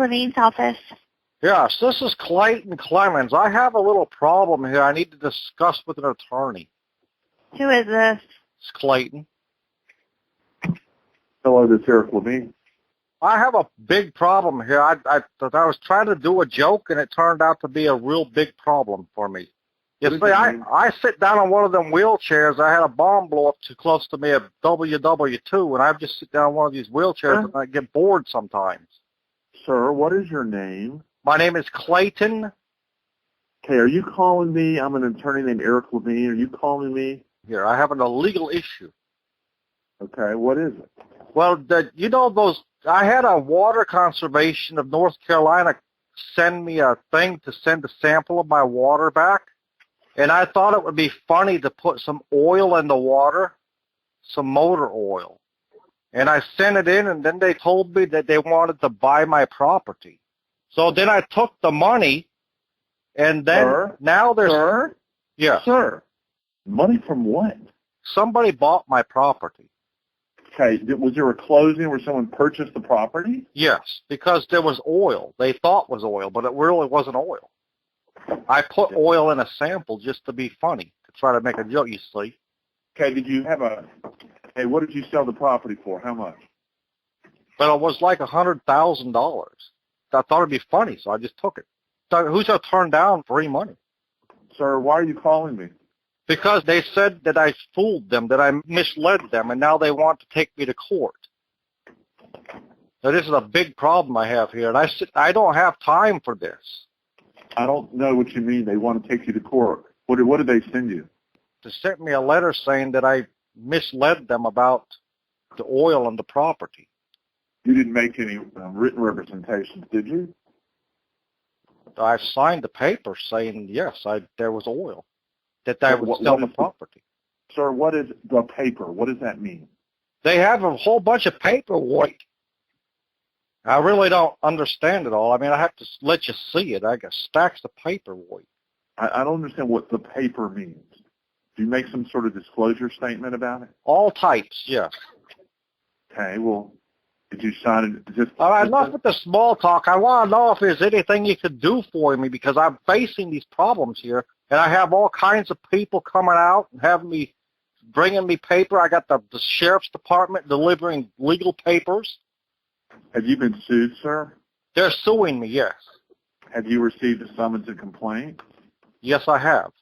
Levine's office. Yes, this is Clayton Clemens. I have a little problem here I need to discuss with an attorney. Who is this? It's Clayton. Hello, this is Eric Levine. I have a big problem here. I was trying to do a joke, and it turned out to be a real big problem for me. You see, I sit down on one of them wheelchairs. I had a bomb blow up too close to me at WW2, and I just sit down on one of these wheelchairs, and I get bored sometimes. Sir, what is your name? My name is Clayton. Okay, are you calling me? I'm an attorney named Eric Levine. Are you calling me? Here, I have an illegal issue. Okay, what is it? Well, I had a water conservation of North Carolina send me a thing to send a sample of my water back. And I thought it would be funny to put some oil in the water, some motor oil. And I sent it in, and then they told me that they wanted to buy my property. So then I took the money, and then now there's... Sir? Yeah. Sir, money from what? Somebody bought my property. Okay, was there a closing where someone purchased the property? Yes, because there was oil. They thought it was oil, but it really wasn't oil. I put oil in a sample just to be funny, to try to make a joke, you see. Okay, did you have hey, what did you sell the property for? How much? But it was like $100,000. I thought it'd be funny, so I just took it. So who's going to turn down free money? Sir, why are you calling me? Because they said that I fooled them, that I misled them, and now they want to take me to court. Now, this is a big problem I have here, and I don't have time for this. I don't know what you mean. They want to take you to court. What did they send you? They sent me a letter saying that I misled them about the oil and the property. You didn't make any written representations, did you? I signed the paper saying, yes, there was oil, that I would sell the property. Sir, what is the paper? What does that mean? They have a whole bunch of paperwork. I really don't understand it all. I mean, I have to let you see it. I got stacks of paperwork. I don't understand what the paper means. Do you make some sort of disclosure statement about it? All types, yes. Okay, well, did you sign it? Enough with the small talk. I want to know if there's anything you could do for me, because I'm facing these problems here, and I have all kinds of people coming out and bringing me paper. I got the sheriff's department delivering legal papers. Have you been sued, sir? They're suing me, yes. Have you received a summons and complaint? Yes, I have.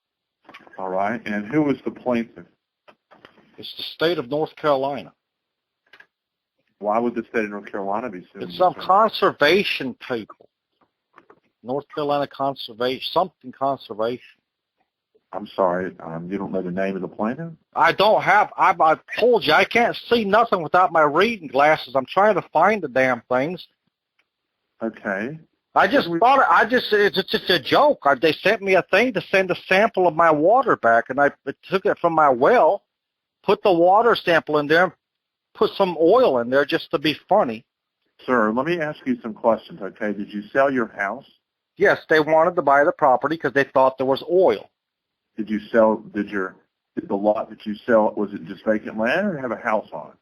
All right. And who was the plaintiff? It's the state of North Carolina. Why would the state of North Carolina be suing? It's some conservation people. North Carolina Conservation. I'm sorry. You don't know the name of the plaintiff? I don't have. I told you I can't see nothing without my reading glasses. I'm trying to find the damn things. Okay. It's just a joke. They sent me a thing to send a sample of my water back, and I took it from my well, put the water sample in there, put some oil in there just to be funny. Sir, let me ask you some questions, okay? Did you sell your house? Yes, they wanted to buy the property because they thought there was oil. Did the lot that you sell, was it just vacant land or have a house on it?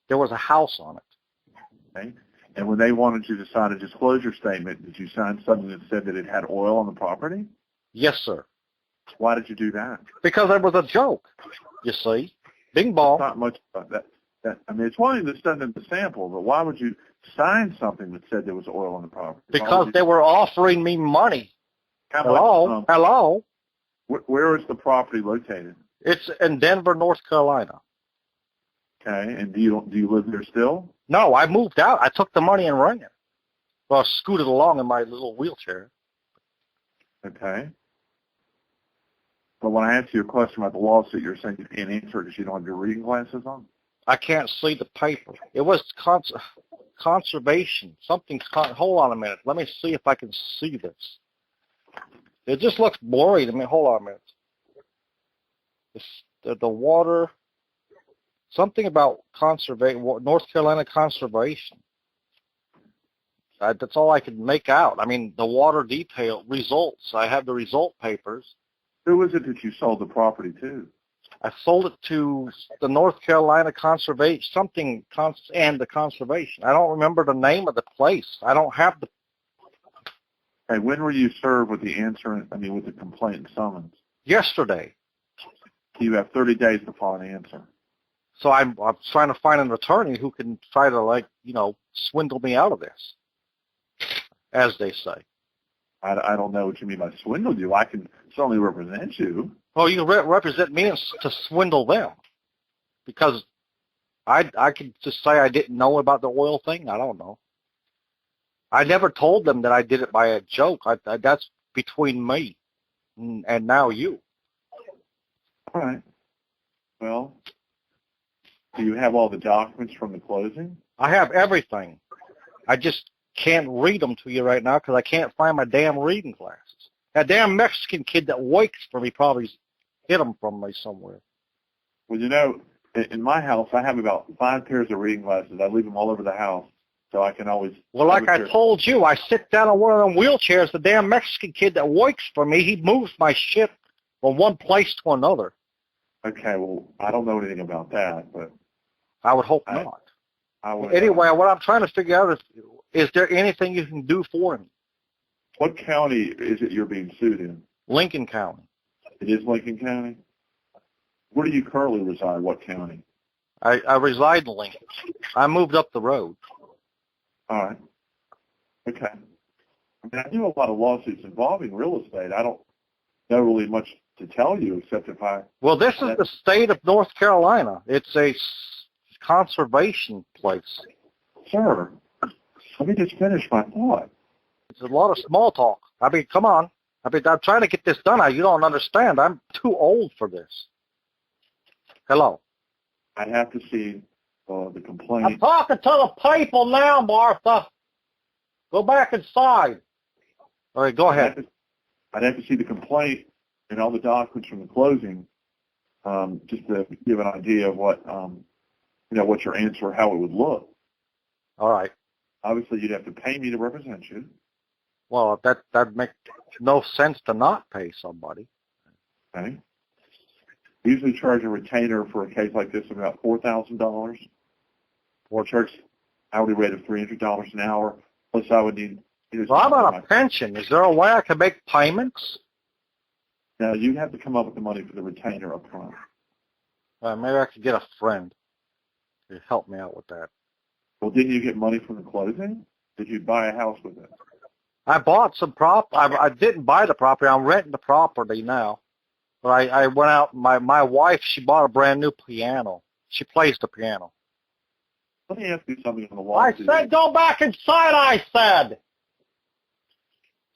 There was a house on it. Okay. And when they wanted you to sign a disclosure statement, did you sign something that said that it had oil on the property? Yes, sir. Why did you do that? Because it was a joke, you see. Bing bong. Not much about that. I mean, it's one thing that's done in the sample, but why would you sign something that said there was oil on the property? Because they were offering me money. Hello? Hello? Where is the property located? It's in Denver, North Carolina. Okay, and do you live there still? No, I moved out. I took the money and ran it. Well, I scooted along in my little wheelchair. Okay. But when I answer your question about the lawsuit, you're saying you can't answer it because you don't have your reading glasses on? I can't see the paper. It was conservation. Hold on a minute. Let me see if I can see this. It just looks blurry to me. Hold on a minute. The water, something about North Carolina conservation. That's all I could make out. I mean, the water detail results. I have the result papers. Who was it that you sold the property to? I sold it to the North Carolina Conservation, and the conservation. I don't remember the name of the place. I don't have Hey, when were you served with the answer, with the complaint and summons? Yesterday. You have 30 days to file an answer. So I'm trying to find an attorney who can try to, swindle me out of this, as they say. I don't know what you mean by swindle you. I can certainly represent you. Oh, you can represent me to swindle them. Because I could just say I didn't know about the oil thing. I don't know. I never told them that I did it by a joke. That's between me and now you. All right. Well, do you have all the documents from the closing? I have everything. I just can't read them to you right now because I can't find my damn reading glasses. That damn Mexican kid that works for me probably hid them from me somewhere. Well, in my house, I have about 5 pairs of reading glasses. I leave them all over the house, so I can always... Well, like I told you, I sit down on one of them wheelchairs. The damn Mexican kid that works for me, he moves my shit from one place to another. Okay, well, I don't know anything about that, but... I would hope not. Would, anyway, what I'm trying to figure out is there anything you can do for me? What county is it you're being sued in? Lincoln County. It is Lincoln County? Where do you currently reside? What county? I reside in Lincoln. I moved up the road. All right. Okay. I do a lot of lawsuits involving real estate. I don't know really much to tell you except if I... Well, this is the state of North Carolina. It's a conservation place. Sir, let me just finish my thought. It's a lot of small talk. Come on. I'm trying to get this done. You don't understand. I'm too old for this. Hello. I have to see the complaint. I'm talking to the people now, Martha. Go back inside. All right, go ahead. I'd have to see the complaint and all the documents from the closing, just to give an idea of what, what your answer, how it would look. All right. Obviously, you'd have to pay me to represent you. Well, that makes no sense to not pay somebody. Okay. We usually charge a retainer for a case like this of about $4,000. Or charge hourly rate of $300 an hour. Plus, I would need... Well, I'm on a pension. Is there a way I can make payments? No, you have to come up with the money for the retainer up front. Maybe I could get a friend to help me out with that. Well, didn't you get money from the closing? Did you buy a house with it? I bought some I didn't buy the property. I'm renting the property now. But I went out. My wife, she bought a brand new piano. She plays the piano. Let me ask you something on the wall. I said go back inside, I said.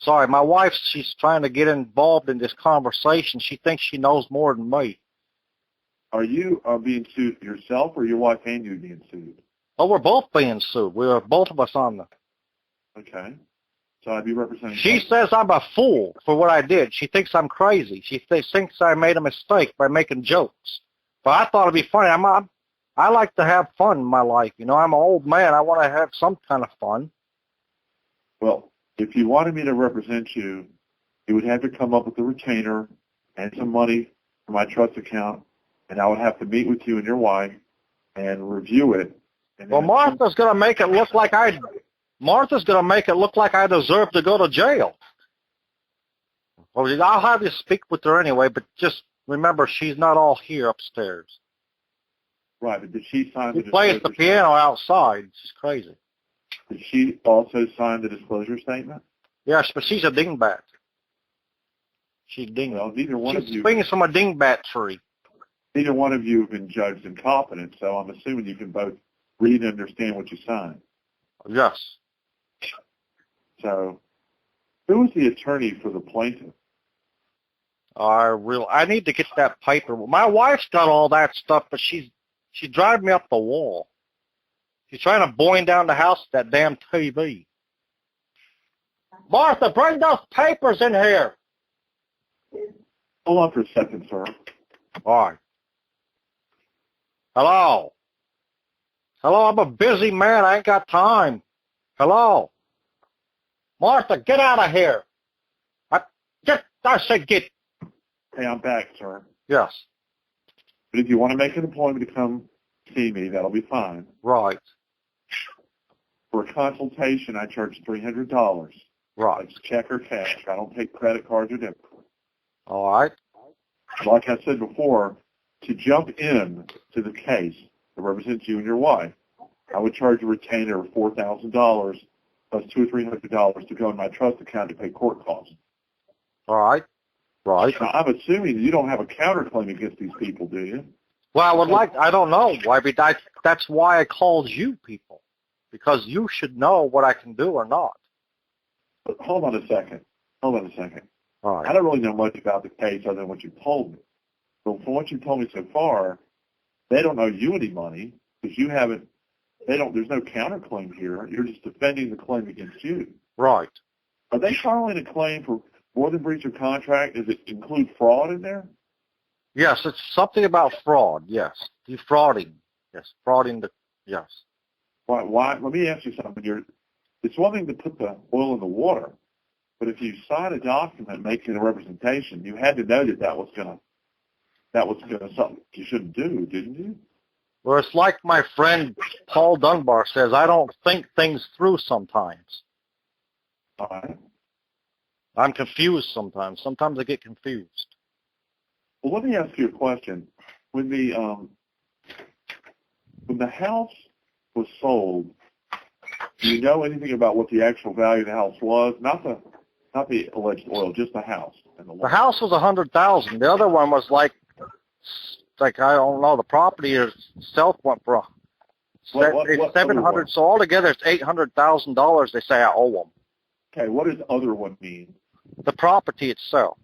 Sorry, my wife, she's trying to get involved in this conversation. She thinks she knows more than me. Are you being sued yourself or your wife and you being sued? Oh, we're both being sued. We are both of us on the... Okay. So I'd be representing... She says I'm a fool for what I did. She thinks I'm crazy. She thinks I made a mistake by making jokes. But I thought it'd be funny. I like to have fun in my life. I'm an old man. I want to have some kind of fun. Well, if you wanted me to represent you, you would have to come up with a retainer and some money for my trust account, and I would have to meet with you and your wife and review it. And well, Martha's going to make it look like I deserve to go to jail. Well, I'll have you speak with her anyway, but just remember she's not all here upstairs. Right, but did she sign She plays the piano outside. She's crazy. Did she also sign the disclosure statement? Yes, but she's a dingbat. She's Well, neither one of you... She's swinging from a dingbat tree. Neither one of you have been judged incompetent, so I'm assuming you can both read and understand what you signed. Yes. So, who was the attorney for the plaintiff? I need to get that paper. My wife's got all that stuff, but she's driving me up the wall. She's trying to boing down the house with that damn TV. Martha, bring those papers in here. Hold on for a second, sir. All right. Hello. Hello, I'm a busy man. I ain't got time. Hello. Martha, get out of here. I said get. Hey, I'm back, sir. Yes. But if you want to make an appointment to come see me, that'll be fine. Right. For a consultation, I charge $300. Right. It's check or cash. I don't take credit cards or debit cards. All right. Like I said before, to jump in to the case that represents you and your wife, I would charge a retainer of $4,000 plus $200 or $300 to go in my trust account to pay court costs. All right. Right. Now, I'm assuming you don't have a counterclaim against these people, do you? Well, I don't know. I mean, that's why I called you people, because you should know what I can do or not. But hold on a second. All I right. don't really know much about the case other than what you told me. But from what you've told me so far, they don't owe you any money because you haven't. There's no counterclaim here. You're just defending the claim against you. Right. Are they filing a claim for more than breach of contract? Does it include fraud in there? Yes, it's something about fraud. Yes. Defrauding. Yes. Yes. Why? Let me ask you something. It's one thing to put the oil in the water, but if you sign a document making a representation, you had to know that was gonna something you shouldn't do, didn't you? Well, it's like my friend Paul Dunbar says, I don't think things through sometimes. All right. I'm confused sometimes. Sometimes I get confused. Well, let me ask you a question. When the house was sold, do you know anything about what the actual value of the house was? Not the alleged oil, just the house. And The house was $100,000. The other one was like I don't know. The property itself went for What it's other one? $700. So altogether, it's $800,000. They say I owe them. Okay, what does other one mean? The property itself.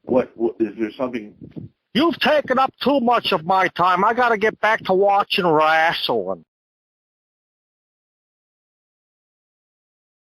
What is there something? You've taken up too much of my time. I got to get back to watching wrestling.